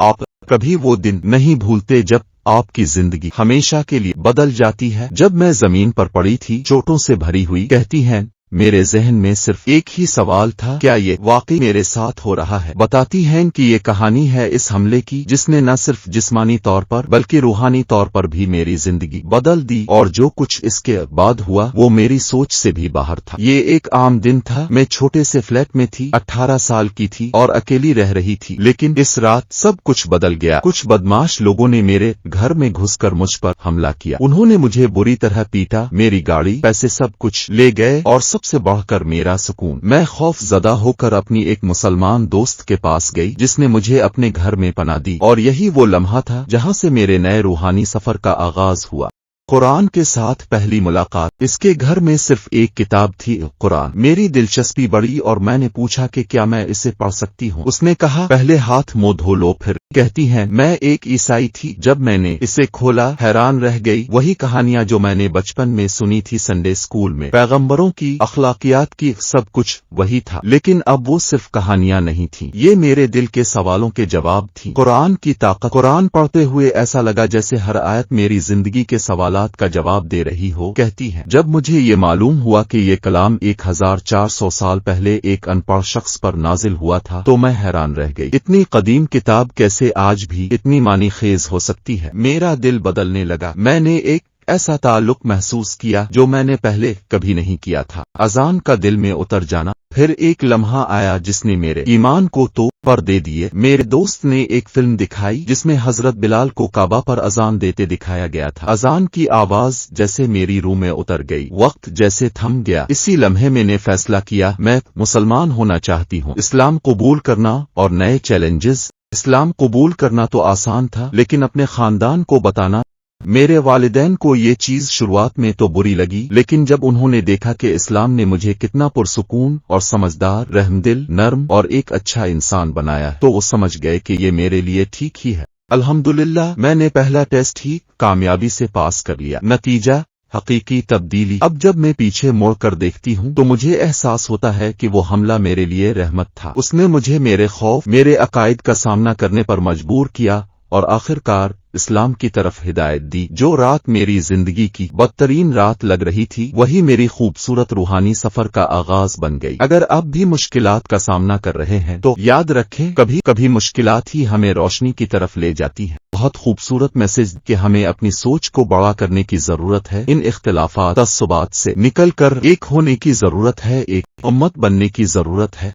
آپ کبھی وہ دن نہیں بھولتے جب آپ کی زندگی ہمیشہ کے لیے بدل جاتی ہے؟ جب میں زمین پر پڑی تھی چوٹوں سے بھری ہوئی، کہتی ہیں، میرے ذہن میں صرف ایک ہی سوال تھا، کیا یہ واقعی میرے ساتھ ہو رہا ہے؟ بتاتی ہیں کہ یہ کہانی ہے اس حملے کی جس نے نہ صرف جسمانی طور پر بلکہ روحانی طور پر بھی میری زندگی بدل دی، اور جو کچھ اس کے بعد ہوا وہ میری سوچ سے بھی باہر تھا۔ یہ ایک عام دن تھا، میں چھوٹے سے فلیٹ میں تھی، 18 سال کی تھی اور اکیلی رہ رہی تھی، لیکن اس رات سب کچھ بدل گیا۔ کچھ بدماش لوگوں نے میرے گھر میں گھس کر مجھ پر حملہ کیا۔ انہوں نے مجھے بری طرح پیٹا، میری گاڑی، پیسے سب کچھ لے گئے اور سب سے بڑھ کر میرا سکون۔ میں خوف زدہ ہو کر اپنی ایک مسلمان دوست کے پاس گئی جس نے مجھے اپنے گھر میں پناہ دی، اور یہی وہ لمحہ تھا جہاں سے میرے نئے روحانی سفر کا آغاز ہوا۔ قرآن کے ساتھ پہلی ملاقات۔ اس کے گھر میں صرف ایک کتاب تھی، قرآن۔ میری دلچسپی بڑھی اور میں نے پوچھا کہ کیا میں اسے پڑھ سکتی ہوں؟ اس نے کہا، پہلے ہاتھ منہ دھو لو پھر۔ کہتی ہیں، میں ایک عیسائی تھی، جب میں نے اسے کھولا حیران رہ گئی۔ وہی کہانیاں جو میں نے بچپن میں سنی تھی سنڈے اسکول میں، پیغمبروں کی، اخلاقیات کی، سب کچھ وہی تھا، لیکن اب وہ صرف کہانیاں نہیں تھیں، یہ میرے دل کے سوالوں کے جواب تھی۔ قرآن کی طاقت۔ قرآن پڑھتے ہوئے ایسا لگا جیسے ہر آیت میری زندگی کے سوالات کا جواب دے رہی ہو۔ کہتی ہے، جب مجھے یہ معلوم ہوا کہ یہ کلام 1400 سال پہلے ایک ان پڑھ شخص پر نازل ہوا تھا تو میں حیران رہ گئی۔ اتنی قدیم کتاب کیسے آج بھی اتنی معنی خیز ہو سکتی ہے؟ میرا دل بدلنے لگا۔ میں نے ایک ایسا تعلق محسوس کیا جو میں نے پہلے کبھی نہیں کیا تھا۔ اذان کا دل میں اتر جانا۔ پھر ایک لمحہ آیا جس نے میرے ایمان کو تو پر دے دیے۔ میرے دوست نے ایک فلم دکھائی جس میں حضرت بلال کو کعبہ پر اذان دیتے دکھایا گیا تھا۔ اذان کی آواز جیسے میری روح میں اتر گئی، وقت جیسے تھم گیا۔ اسی لمحے میں نے فیصلہ کیا، میں مسلمان ہونا چاہتی ہوں۔ اسلام قبول کرنا اور نئے چیلنجز۔ اسلام قبول کرنا تو آسان تھا، لیکن اپنے خاندان کو بتانا۔ میرے والدین کو یہ چیز شروعات میں تو بری لگی، لیکن جب انہوں نے دیکھا کہ اسلام نے مجھے کتنا پرسکون اور سمجھدار، رحمدل، نرم اور ایک اچھا انسان بنایا تو وہ سمجھ گئے کہ یہ میرے لیے ٹھیک ہی ہے۔ الحمدللہ، میں نے پہلا ٹیسٹ ہی کامیابی سے پاس کر لیا۔ نتیجہ، حقیقی تبدیلی۔ اب جب میں پیچھے مڑ کر دیکھتی ہوں تو مجھے احساس ہوتا ہے کہ وہ حملہ میرے لیے رحمت تھا۔ اس نے مجھے میرے خوف، میرے عقائد کا سامنا کرنے پر مجبور کیا اور آخرکار اسلام کی طرف ہدایت دی۔ جو رات میری زندگی کی بدترین رات لگ رہی تھی وہی میری خوبصورت روحانی سفر کا آغاز بن گئی۔ اگر اب بھی مشکلات کا سامنا کر رہے ہیں تو یاد رکھیں، کبھی کبھی مشکلات ہی ہمیں روشنی کی طرف لے جاتی ہیں۔ بہت خوبصورت میسج کہ ہمیں اپنی سوچ کو بڑا کرنے کی ضرورت ہے، ان اختلافات، تعصبات سے نکل کر ایک ہونے کی ضرورت ہے، ایک امت بننے کی ضرورت ہے۔